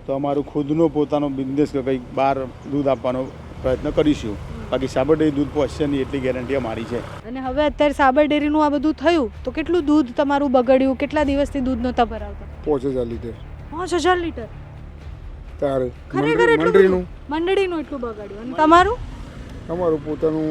તો અમારું ખુદનો પોતાનો બિઝનેસ કે કંઈક બહાર દૂધ આપવાનો પ્રયત્ન કરીશું. બાકી સાબર ડેરી દૂધ પહોંચશે નહીં એટલી ગેરંટી અમારી છે. અને હવે અત્યારે સાબર ડેરીનું આ બધું થયું તો કેટલું દૂધ તમારું બગડ્યું? કેટલા દિવસથી દૂધ નહોતા ભરાવતા? 5000 લીટર. 5000 લીટર તારે ખરેખર એટલું બધું? મંડળીનું એટલું બગડ્યું. અને તમારું? અમારું પોતાનું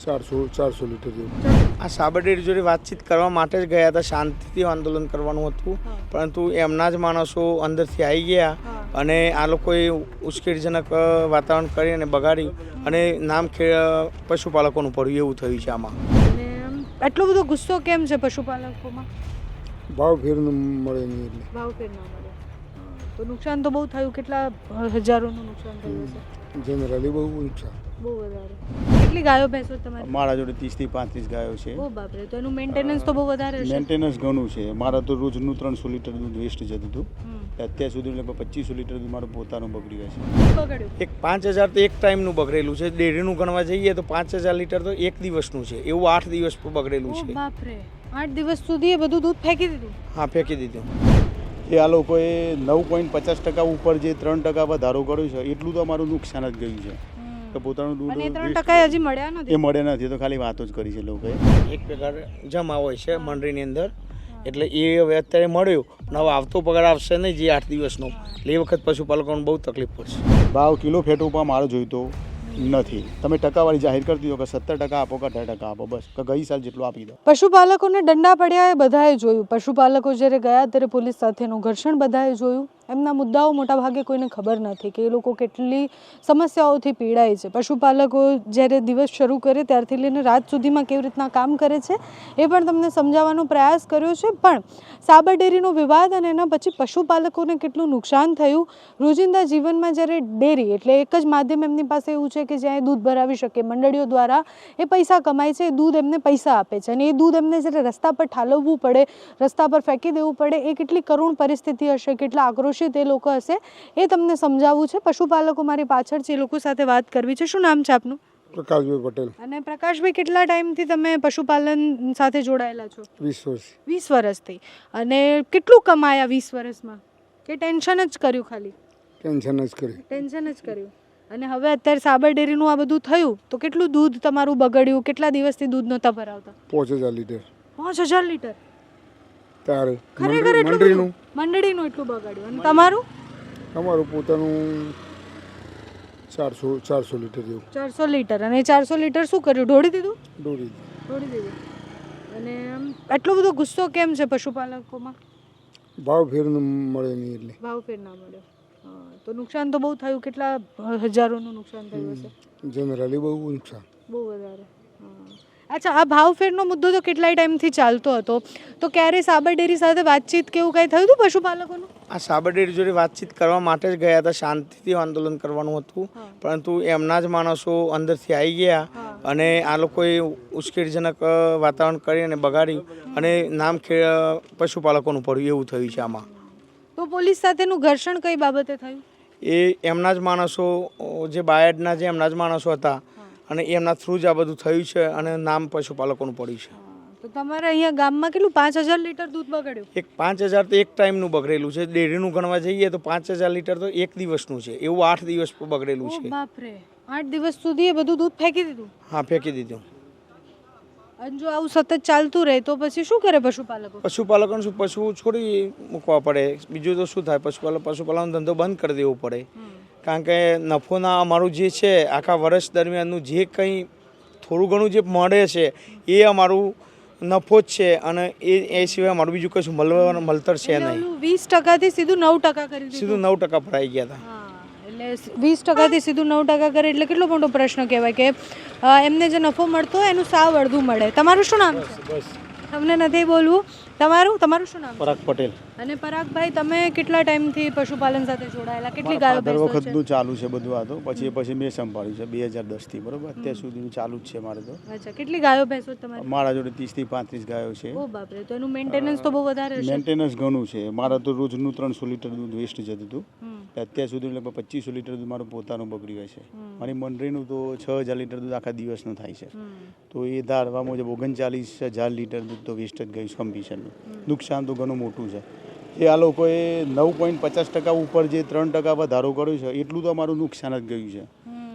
400 લીટર જેવું. આ સાબર ડેરી જોડે વાતચીત કરવા માટે જ ગયા હતા, શાંતિથી આંદોલન કરવાનું હતું, પરંતુ એમના જ માણસો અંદરથી આવી ગયા અને આ લોકોએ ઉશ્કેરજનક વાતાવરણ કરી અને બગાડી અને નામ પશુપાલકોનું પડ્યું એવું થયું છે આમાં. અને આટલો બધો ગુસ્સો કેમ છે પશુપાલકોમાં? ભાવ ફેર મળે નહીં એટલે. ભાવ ફેર ના મળે તો નુકસાન તો બહુ થયું. કેટલા હજારોનું નુકસાન થયું છે? જનરલી બહુ નુકસાન. બહુ વધારે. કેટલી ગાયો ભેંસો તમારી? મારા જોડે 30 થી 35 ગાયો છે. ઓ બાપરે, તો એનું મેન્ટેનન્સ તો બહુ વધારે હશે. મેન્ટેનન્સ ઘણું છે. મારા તો રોજનું 300 લીટર દૂધ વેસ્ટ જતું હતું. અત્યાર સુધી લગભગ 2500 લીટર દૂધ મારું પોતાનું બગડી ગયું છે. બગડ્યું. એક 5000 તો એક ટાઈમનું બગડેલું છે. ડેરીનું ગણવા જઈએ તો 5000 લીટર તો એક દિવસનું છે, એવું 8 દિવસ પર બગડેલું ઓ છે. બાપરે, 8 દિવસ સુધી એ બધું દૂધ ફેંકી દીધું? હા, ફેંકી દીધું. એ આ લોકોએ 9.50% ઉપર જે 3% વધારો કર્યો છે એટલું તો અમારું નુકસાન જ ગયું છે. તો પોતાનું દૂધ અને 3% હજી મળ્યા નથી? એ મળે નથી, તો ખાલી વાતો જ કરી છે લોકોએ. એક પગાર જમા હોય છે મંડળીની અંદર, એટલે એ હવે અત્યારે મળ્યું પણ હવે આવતો પગાર આવશે નહીં જે 8 દિવસનો, એટલે એ વખત પશુપાલકોને બહુ તકલીફ પડશે. ભાવ કિલો ફેટ ઉપર મારો જોઈતો નથી. તમે ટકાવારી જાહેર કરતી દો કે 17% આપો કે 18% આપો, બસ કે ગઈ સાલ જેટલું આપી દો. પશુપાલકોને દંડા પડ્યા એ બધાએ જોયું. પશુપાલકો જ્યારે ગયા ત્યારે પોલીસ સાથેનું ઘર્ષણ બધાએ જોયું. એમના મુદ્દાઓ મોટાભાગે કોઈને ખબર નથી કે એ લોકો કેટલી સમસ્યાઓથી પીડાય છે. પશુપાલકો જ્યારે દિવસ શરૂ કરે ત્યારથી લઈને રાત સુધીમાં કેવી રીતના કામ કરે છે એ પણ તમને સમજાવવાનો પ્રયાસ કર્યો છે. પણ સાબર ડેરીનો વિવાદ અને એના પછી પશુપાલકોને કેટલું નુકસાન થયું, રોજિંદા જીવનમાં જ્યારે ડેરી એટલે એક જ માધ્યમ એમની પાસે એવું છે કે જ્યાં એ દૂધ ભરાવી શકે, મંડળીઓ દ્વારા એ પૈસા કમાય છે, એ દૂધ એમને પૈસા આપે છે, અને એ દૂધ એમને જ્યારે રસ્તા પર ઠાલવવું પડે, રસ્તા પર ફેંકી દેવું પડે, એ કેટલી કરુણ પરિસ્થિતિ હશે, કેટલા આક્રોશિત એ લોકો હશે, એ તમને સમજાવવું છે. પશુપાલકો મારી પાછળ છે, એ લોકો સાથે વાત કરવી છે. શું નામ છે આપનું? પ્રકાશભાઈ પટેલ. અને પ્રકાશભાઈ, કેટલા ટાઈમથી તમે પશુપાલન સાથે જોડાયેલા છો? 20 વર્ષ. 20 વર્ષથી. અને કેટલું કમાયા 20 વર્ષમાં? કે ટેન્શન જ કર્યું? ખાલી ટેન્શન જ કર્યું. ટેન્શન જ કર્યું. અને હવે અત્યારે સાબર ડેરીનું આ બધું થયું તો કેટલું દૂધ તમારું બગડ્યું? કેટલા દિવસથી દૂધ નહોતા ભરાવતા? 5000 લીટર. 5000 લીટર તારે ખરેખર એટલું બધું? મંડળીનું એટલું બગડ્યું. અને તમારું? અમારું પોતાનું 400 લીટર જેવું. 400 લીટર. અને 400 લીટર શું કર્યું? ઢોળી દીધું? દોડી દીધું. અને આટલો બધો ગુસ્સો કેમ છે પશુપાલકોમાં? ભાવ ફેર મળે નહીં એટલે. ભાવ ફેર ના મળ્યો તો નુકસાન તો બહુ થયું. કેટલા હજારોનું નુકસાન થયું હશે? જનરલી બહુ નુકસાન. બહુ વધારે. અચ્છા, આ ભાવ ફેરનો મુદ્દો તો કેટલાય ટાઈમથી ચાલતો હતો, તો ક્યારે સાબર ડેરી સાથે વાતચીત કેવું કાંઈ થયું હતું પશુપાલકોનું? આ સાબર ડેરી જોડે વાતચીત કરવા માટે જ ગયા હતા, શાંતિથી આંદોલન કરવાનું હતું, પરંતુ એમના જ માણસો અંદરથી આવી ગયા અને આ લોકોએ ઉશ્કેરજનક વાતાવરણ કરી અને બગાડી અને નામ પશુપાલકોનું પડ્યું એવું થયું છે આમાં. તો પોલીસ સાથેનું ઘર્ષણ કઈ બાબતે થયું? એ એમના જ માણસો, જે બાયડના જે એમના જ માણસો હતા અને એમના થ્રુ જ આ બધું થયું છે અને નામ પશુપાલકોનું પડ્યું છે. તો તમારે અહીંયા ગામમાં કેટલું 5000 લીટર દૂધ બગડ્યું? એક 5000 તો એક ટાઈમનું બગડેલું છે. ડેરીનું ગણવા જઈએ તો 5000 લીટર તો એક દિવસનું છે, એવું 8 દિવસ પર બગડેલું છે. બાપરે, 8 દિવસ સુધી એ બધું દૂધ ફેંકી દીધું? હા, ફેંકી દીધું. અને જો આવું સતત ચાલતું રહે તો પછી શું કરે પશુપાલકો? પશુપાલકોને શું, પશુ છોડી મૂકવા પડે. બીજું તો શું થાય, પશુપાલનનો ધંધો બંધ કરી દેવો પડે. કારણ કે નફોના અમારું જે છે આખા વર્ષ દરમિયાનનું જે કંઈ થોડું ઘણું જે મળે છે એ અમારું નફો જ છે, અને એ સિવાય અમારું બીજું કશું મળતર છે નહીં. 20%થી સીધું 9% કરી દીધું? સીધું 9% ભરાઈ ગયા હતા. એટલે 20%થી સીધું 9% કરે એટલે કેટલો મોટો પ્રશ્ન કહેવાય કે એમને જે નફો મળતો હોય એનું સાવ અડધું મળે. તમારું શું નામ છે? તમને નથી બોલવું. તમારું શું નામ? પરાગ પટેલ. અને પરાગભાઈ, તમે કેટલા ટાઈમથી પશુપાલન સાથે જોડાયેલા? કેટલી ગાયો દર ભેંસો છે? વખતનું ચાલુ છે બધું. આ તો પછી મેં સંભાળ્યું છે 2010 થી, બરોબર, અત્યાર સુધીનું ચાલુ જ છે મારે તો. અચ્છા, કેટલી ગાયો ભેંસો તમારી? મારા જોડે 30 થી 35 ગાયો છે. ઓ બાપરે, તો એનું મેન્ટેનન્સ તો બહુ વધારે હશે? મેન્ટેનન્સ ઘણું છે. મારા તો રોજનું 300 લીટર દૂધ વેસ્ટ જતું હતું. અત્યાર સુધી લગભગ 2500 લીટર દૂધ મારું પોતાનું બગડી ગયું છે. મારી મંડળીનું તો 6000 લીટર દૂધ આખા દિવસનું થાય છે. તો એ ધારવા મુજબ 39000 લીટર દૂધ તો વેસ્ટ જ ગયું છે કમ્પિશનનું. નુકસાન તો ઘણું મોટું છે. એ આ લોકોએ 9.50% ઉપર જે 3% વધારો કર્યો છે એટલું તો અમારું નુકસાન જ ગયું છે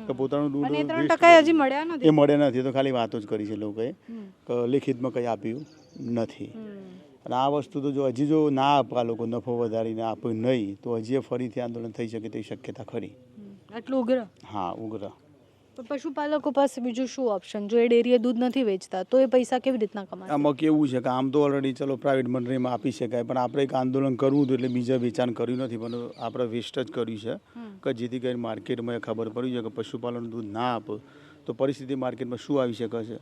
કે પોતાનું દૂધ અને 3% waste હજી મળ્યા એ નથી. મળે નથી, તો ખાલી વાતો જ કરી છે લોકોએ કે લેખિતમાં કંઈ આપ્યું નથી. અને આ વસ્તુ તો જો હજી જો ના આપવા લોકો નફો વધારીને આપે નહીં તો હજી ફરીથી આંદોલન થઈ શકે તેવી શક્યતા ખરી. આટલું ઉગ્ર. હા, ઉગ્ર. પણ પશુપાલકો પાસે બીજું શું ઓપ્શન? જો એ ડેરીએ દૂધ નથી વેચતા તો એ પૈસા કેવી રીતના કમાશે? આમાં કેવું છે કે આમ તો ઓલરેડી ચલો પ્રાઇવેટ મંડળીમાં આપી શકાય, પણ આપણે એક આંદોલન કરવું હતું એટલે બીજા વેચાણ કર્યું નથી, પણ આપણે વેસ્ટ જ કર્યું છે કે જેથી કરીને માર્કેટમાં ખબર પડી છે કે પશુપાલન દૂધ ના આપે તો પરિસ્થિતિ માર્કેટમાં શું આવી શકે છે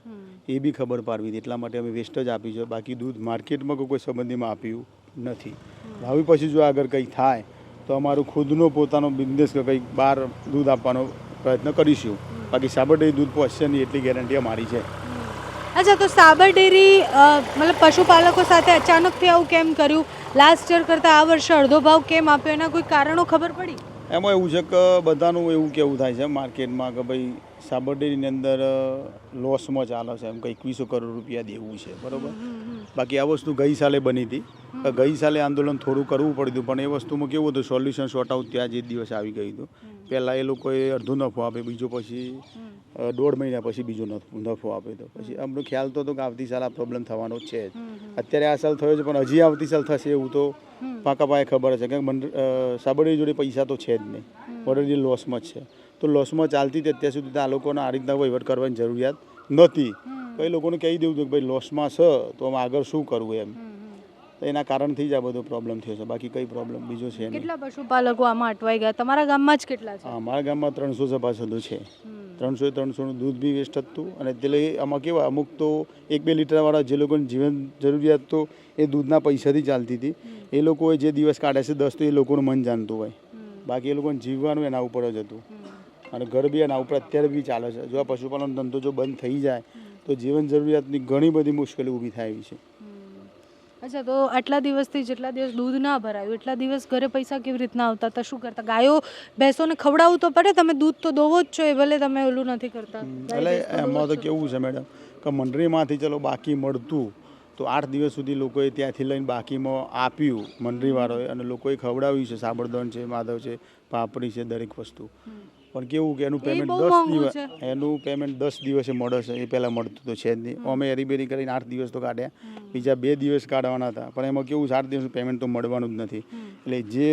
એ બી ખબર પાડવી હતી. એટલા માટે અમે વેસ્ટ જ આપી છે. બાકી દૂધ માર્કેટમાં કોઈ સંબંધીમાં આપ્યું નથી. હવે પછી જો આગળ કંઈ થાય તો અમારું ખુદનો પોતાનો બિઝનેસ કે કંઈક બહાર દૂધ આપવાનો પ્રયત્ન કરીશું. બાકી સાબર ડેરી દૂધ પહોંચશે નહીં એટલી ગેરંટી અમારી છે. અચ્છા, તો સાબર ડેરી મતલબ પશુપાલકો સાથે અચાનકથી આવું કેમ કર્યું? લાસ્ટ યર કરતાં આ વર્ષે અડધો ભાવ કેમ આપ્યો? એના કોઈ કારણો ખબર પડી? એમાં એવું છે કે બધાનું એવું કેવું થાય છે માર્કેટમાં કે ભાઈ સાબર ડેરીની અંદર લોસમાં ચાલે છે, એમ કંઈ 2100 કરોડ રૂપિયા દેવું છે, બરાબર. બાકી આ વસ્તુ ગઈ સાલે બની હતી. ગઈ સાલે આંદોલન થોડું કરવું પડ્યું પણ એ વસ્તુમાં કેવું હતું સોલ્યુશન શોર્ટ આઉટ ત્યાં જે દિવસે આવી ગયું હતું. પહેલાં એ લોકોએ અડધો નફો આપે, બીજો પછી 1.5 મહિના પછી બીજો નફો આપ્યો હતો. પછી અમને ખ્યાલ તો હતો કે આવતી સાલ આ પ્રોબ્લેમ થવાનો જ છે જ. અત્યારે આ સાલ થયો છે પણ હજી આવતી સાલ થશે એવું તો પાકા પાયે ખબર છે કે સાબર ડેરી જોડે પૈસા તો છે જ નહીં, ઓલરેડી લોસમાં જ છે. તો લોસમાં ચાલતી હતી અત્યાર સુધી આ લોકોને આ રીતના વહીવટ કરવાની જરૂરિયાત નહોતી. તો એ લોકોને કહી દેવું હતું કે ભાઈ લોસમાં છે તો અમે આગળ શું કરવું એમ. તો એના કારણથી જ આ બધો પ્રોબ્લેમ થયો છે, બાકી કઈ પ્રોબ્લેમ બીજો છે નહીં. કેટલા પશુપાલકો આમાં અટવાઈ ગયા? તમારા ગામમાં જ કેટલા છે? અમારા ગામમાં 300 સભાસદો છે. 300 દૂધ બી વેસ્ટ હતું. અને એટલે આમાં કેવા અમુક તો 1-2 લીટરવાળા જે લોકોની જીવન જરૂરિયાત તો એ દૂધના પૈસાથી ચાલતી હતી, એ લોકોએ જે દિવસ કાઢે છે 10 તો એ લોકોનું મન જાણતું હોય, બાકી એ લોકોને જીવવાનું એના ઉપર જ હતું. અને ઘર બી એના ઉપર અત્યારે બી ચાલે છે. જો આ પશુપાલન ધંધો જો બંધ થઈ જાય તો જીવન જરૂરિયાતની ઘણી બધી મુશ્કેલી ઊભી થાય એવી છે. અચ્છા, તો આટલા દિવસથી જેટલા દિવસ દૂધ ના ભરાયું એટલા દિવસ ઘરે પૈસા કેવી રીતના આવતા હતા? શું કરતા? ગાયો ભેંસોને ખવડાવવું તો પડે, તમે દૂધ તો દોવો જ છો, એ ભલે તમે ઓલું નથી કરતા. એટલે એમાં તો કેવું છે મેડમ કે મંડળીમાંથી ચલો બાકી મળતું તો 8 દિવસ સુધી લોકોએ ત્યાંથી લઈને બાકીમાં આપ્યું મંડળીવાળોએ, અને લોકોએ ખવડાવ્યું છે. સાબરદોન છે, માધવ છે, પાપડી છે, દરેક વસ્તુ. પણ કેવું કે એનું પેમેન્ટ 10 દિવસે મળે છે, એ પહેલાં મળતું તો છે જ નહીં. અમે એરીબેરી કરીને 8 દિવસ તો કાઢ્યા, બીજા 2 દિવસ કાઢવાના હતા, પણ એમાં કેવું 8 દિવસનું પેમેન્ટ તો મળવાનું જ નથી. એટલે જે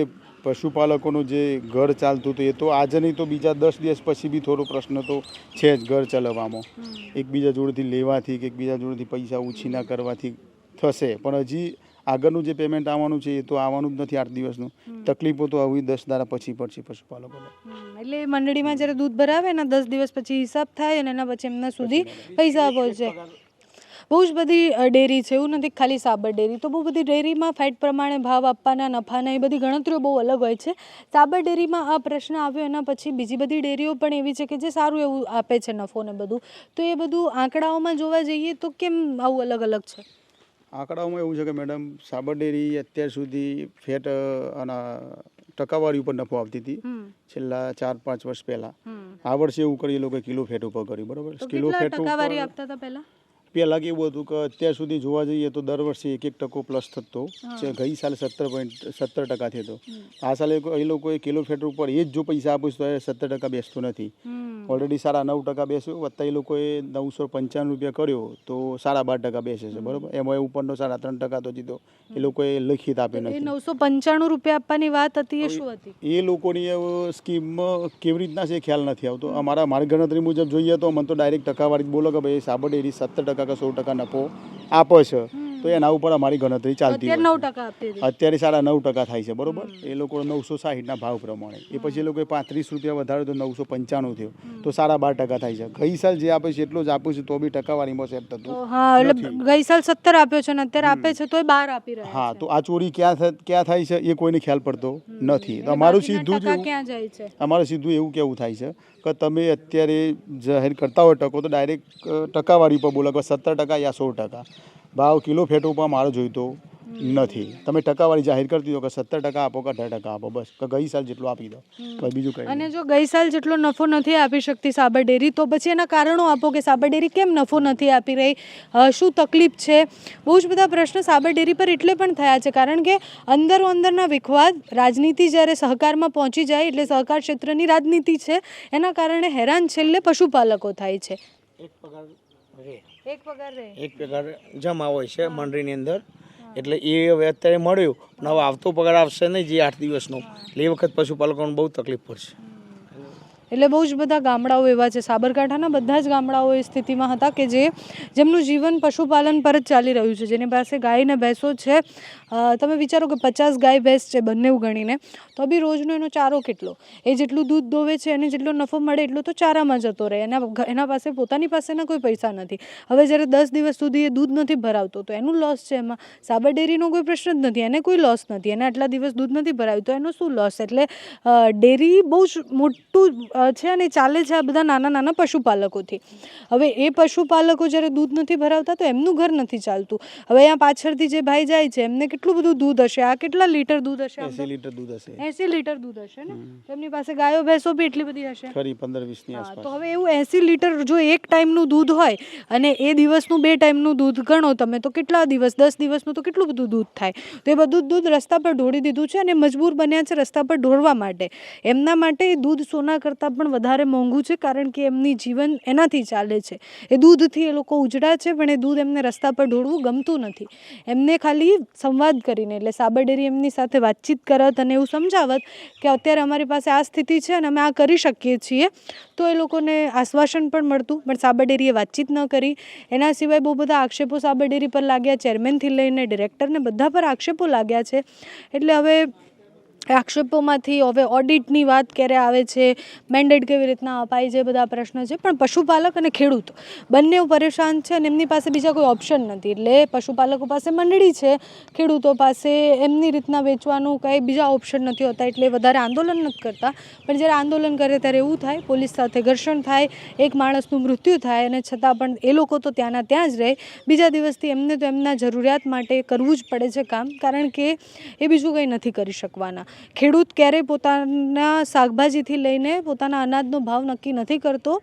પશુપાલકોનું જે ઘર ચાલતું હતું એ તો આજે નહીં તો બીજા 10 દિવસ પછી બી થોડો પ્રશ્ન તો છે જ ઘર ચલાવવામાં. એકબીજા જોડેથી લેવાથી કે એકબીજા જોડેથી પૈસા ઉછીના કરવાથી થશે, પણ હજી આગળનું જે પેમેન્ટ આવવાનું છે એ તો આવવાનું જ નથી 8 દિવસનું. તકલીફો તો આવી 10 દાડા પછી પડશે પશુપાલકોને. એટલે મંડળીમાં જ્યારે દૂધ ભરાવે એના 10 દિવસ પછી હિસાબ થાય અને એના પછી એમના સુધી પૈસા પહોંચે. બહુ જ બધી ડેરી છે, એવું નથી ખાલી સાબર ડેરી. તો બહુ બધી ડેરીમાં ફેટ પ્રમાણે ભાવ આપવાના, નફાના, એ બધી ગણતરીઓ બહુ અલગ હોય છે. સાબર ડેરીમાં આ પ્રશ્ન આવ્યો એના પછી બીજી બધી ડેરીઓ પણ એવી છે કે જે સારું એવું આપે છે નફો ને બધું. તો એ બધું આંકડાઓમાં જોવા જઈએ તો કેમ આવું અલગ અલગ છે? આંકડાઓમાં એવું છે કે મેડમ સાબર ડેરી અત્યાર સુધી ફેટ અને ટકાવારી ઉપર નફો આપતી હતી છેલ્લા 4-5 વર્ષ પહેલાં. આ વર્ષે એવું કરી એ લોકો કિલો ફેટ ઉપર કર્યું, બરાબર. કિલો ફેટ ટકાવારી આપતા હતા પહેલા કેવું હતું કે અત્યાર સુધી જોવા જઈએ તો દર વર્ષે 1% પ્લસ થતો છે. ગઈ સાલે 17% થયો. આ સાલે એ લોકોએ કિલો ફેટ ઉપર એ જ જો પૈસા આપીશ તો 17% બેસતો નથી. ઓલરેડી 9.5% બેસ્યો, વત્તા એ લોકોએ 995 રૂપિયા કર્યો તો 12.5% બેસે છે, બરાબર. એમાં ઉપરનો 3.5% તો જીતો એ લોકોએ લખિત આપે નથી. 995 રૂપિયા આપવાની વાત હતી, એ શું હતી? એ લોકોની સ્કીમમાં કેવી રીતના છે ખ્યાલ નથી આવતો. મારી ગણતરી મુજબ જોઈએ તો મને તો ડાયરેક્ટ ટકાવારી બોલો કે ભાઈ સાબર ડેરી 17% કે 16% નફો આપે છે, તો એના ઉપર અમારી ગણતરી ચાલતી હોય. અત્યારે 9.5% થાય છે, બરોબર. એ લોકો 960 ભાવ પ્રમાણે, એ પછી એ લોકોએ 35 રૂપિયા વધારે તો 995 થયો, તો 12.5% થાય છે. ગઈ સાલ જે આપે છે એટલું જ આપ્યું છે તો બી ટકાવારીમાં સેટ થતું. હા, એટલે ગઈ સાલ 17 આપ્યો છે ને અત્યારે આપે છે તોય 12 આપી રહ્યા છે. હા, તો આ ચોરી ક્યાં થાય છે એ કોઈને ખ્યાલ પડતો નથી. અમારું સીધું એવું કેવું થાય છે કે તમે અત્યારે જાહેર કરતા હોય ટકો તો ડાયરેક્ટ ટકાવારી પર બોલો કે 17% યા 16%. ભાવ કિલો ફેટ ઉપર મારો જોઈતો નથી. તમે ટકાવારી જાહેર કરતી દો કે 17% આપો કે 18% આપો, બસ કે ગઈ સાલ જેટલું આપી દો, બસ બીજું કંઈ અને જો ગઈ સાલ જેટલો નફો નથી આપી શકતી સાબર ડેરી, તો પછી એના કારણો આપો કે સાબર ડેરી કેમ નફો નથી આપી રહી, શું તકલીફ છે. બહુ જ બધા પ્રશ્ન સાબર ડેરી પર એટલે પણ થયા છે કારણ કે અંદરો અંદરના વિખવાદ, રાજનીતિ જ્યારે સહકારમાં પહોંચી જાય એટલે સહકાર ક્ષેત્રની રાજનીતિ છે, એના કારણે હેરાન છેલ્લે પશુપાલકો થાય છે. એક પગાર જમા હોય છે મંડળીની અંદર, એટલે એ હવે અત્યારે મળ્યું પણ હવે આવતો પગાર આવશે નહીં જે 8 દિવસનો, એટલે એ વખત પશુપાલકોને બહુ તકલીફ પડશે. એટલે બહુ જ બધા ગામડાઓ એવા છે, સાબરકાંઠાના બધા જ ગામડાઓ એ સ્થિતિમાં હતા કે જેમનું જીવન પશુપાલન પર જ ચાલી રહ્યું છે, જેની પાસે ગાય ને ભેંસો છે. તમે વિચારો કે 50 ગાય ભેંસ છે બંને ગણીને, તો બી રોજનો એનો ચારો કેટલો, એ જેટલું દૂધ દોવે છે એને જેટલો નફો મળે એટલો તો ચારામાં જતો રહે, એના પાસે પોતાની પાસેના કોઈ પૈસા નથી. હવે જ્યારે 10 દિવસ સુધી એ દૂધ નથી ભરાવતો તો એનું લોસ છે. એમાં સાબર ડેરીનો કોઈ પ્રશ્ન જ નથી, એને કોઈ લોસ નથી, એને આટલા દિવસ દૂધ નથી ભરાવ્યું તો એનો શું લોસ. એટલે ડેરી બહુ જ મોટું છે અને ચાલે છે આ બધા નાના નાના પશુપાલકોથી. હવે એ પશુપાલકો જ્યારે દૂધ નથી ભરાવતા તો એમનું ઘર નથી ચાલતું. હવે અહીંયા પાછળથી જે ભાઈ જાય છે એમને કેટલું બધું દૂધ હશે, આ કેટલા લીટર દૂધ હશે? 80 લીટર દૂધ હશે. 80 લીટર દૂધ હશે ને, એમની પાસે ગાયો ભેંસો બી એટલી બધી હશે, ખરી 15-20 ની આસપાસ. તો હવે એવું 80 લીટર જો એક ટાઈમનું દૂધ હોય અને એ દિવસનું 2 ટાઈમનું દૂધ ગણો તમે, તો કેટલા દિવસ, 10 દિવસનું તો કેટલું બધું દૂધ થાય. તો એ બધું દૂધ રસ્તા પર ઢોળી દીધું છે અને મજબૂર બન્યા છે રસ્તા પર ઢોળવા માટે. એમના માટે દૂધ સોના કરતાં પણ વધારે મોંઘું છે કારણ કે એમની જીવન એનાથી ચાલે છે. એ દૂધથી એ લોકો ઉજળા છે, પણ એ દૂધ એમને રસ્તા પર ઢોળવું ગમતું નથી. એમને ખાલી સંવાદ કરીને, એટલે સાબર ડેરી એમની સાથે વાતચીત કરત અને એવું સમજાવત કે અત્યારે અમારી પાસે આ સ્થિતિ છે અને અમે આ કરી શકીએ છીએ, તો એ લોકોને આશ્વાસન પણ મળતું. પણ સાબર ડેરીએ વાતચીત ન કરી. એના સિવાય બહુ બધા આક્ષેપો સાબર ડેરી પર લાગ્યા, ચેરમેનથી લઈને ડિરેક્ટરને બધા પર આક્ષેપો લાગ્યા છે. એટલે હવે આક્ષેપોમાંથી હવે ઓડિટની વાત ક્યારે આવે છે, મેન્ડેટ કેવી રીતના અપાય છે, બધા પ્રશ્ન છે. પણ પશુપાલક અને ખેડૂત બંને પરેશાન છે અને એમની પાસે બીજા કોઈ ઓપ્શન નથી. એટલે પશુપાલકો પાસે મંડળી છે, ખેડૂતો પાસે એમની રીતના વેચવાનું કંઈ બીજા ઓપ્શન નથી હોતા, એટલે વધારે આંદોલન નથી કરતા. પણ જ્યારે આંદોલન કરે ત્યારે એવું થાય, પોલીસ સાથે ઘર્ષણ થાય, એક માણસનું મૃત્યુ થાય, અને છતાં પણ એ લોકો તો ત્યાંના ત્યાં જ રહે. બીજા દિવસથી એમને તો એમના જરૂરિયાત માટે કરવું જ પડે છે કામ, કારણ કે એ બીજું કંઈ નથી કરી શકવાના. ખેડૂત ક્યારેય પોતાના શાકભાજીથી લઈને પોતાના અનાજનો ભાવ નક્કી નથી કરતો,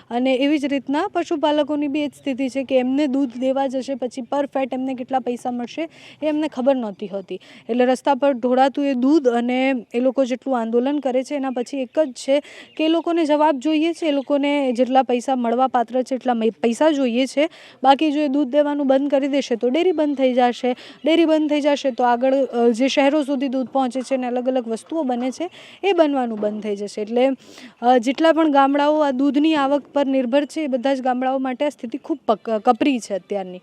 અને એવી જ રીતના પશુપાલકોની બી એ જ સ્થિતિ છે કે એમને દૂધ દેવા જશે પછી પર ફેટ એમને કેટલા પૈસા મળશે એ એમને ખબર નહોતી હોતી. એટલે રસ્તા પર ઢોળાતું એ દૂધ, અને એ લોકો જેટલું આંદોલન કરે છે એના પછી એક જ છે કે એ લોકોને જવાબ જોઈએ છે, એ લોકોને જેટલા પૈસા મળવા પાત્ર છે એટલા પૈસા જોઈએ છે. બાકી જો એ દૂધ દેવાનું બંધ કરી દેશે તો ડેરી બંધ થઈ જશે, ડેરી બંધ થઈ જશે તો આગળ જે શહેરો સુધી દૂધ પહોંચે છે અને અલગ અલગ વસ્તુઓ બને છે એ બનવાનું બંધ થઈ જશે. એટલે જેટલા પણ ગામડાઓ આ દૂધની આવક પર નિર્ભર છે એ બધા જ ગામડાઓ માટે આ સ્થિતિ ખૂબ કપરી છે અત્યારની.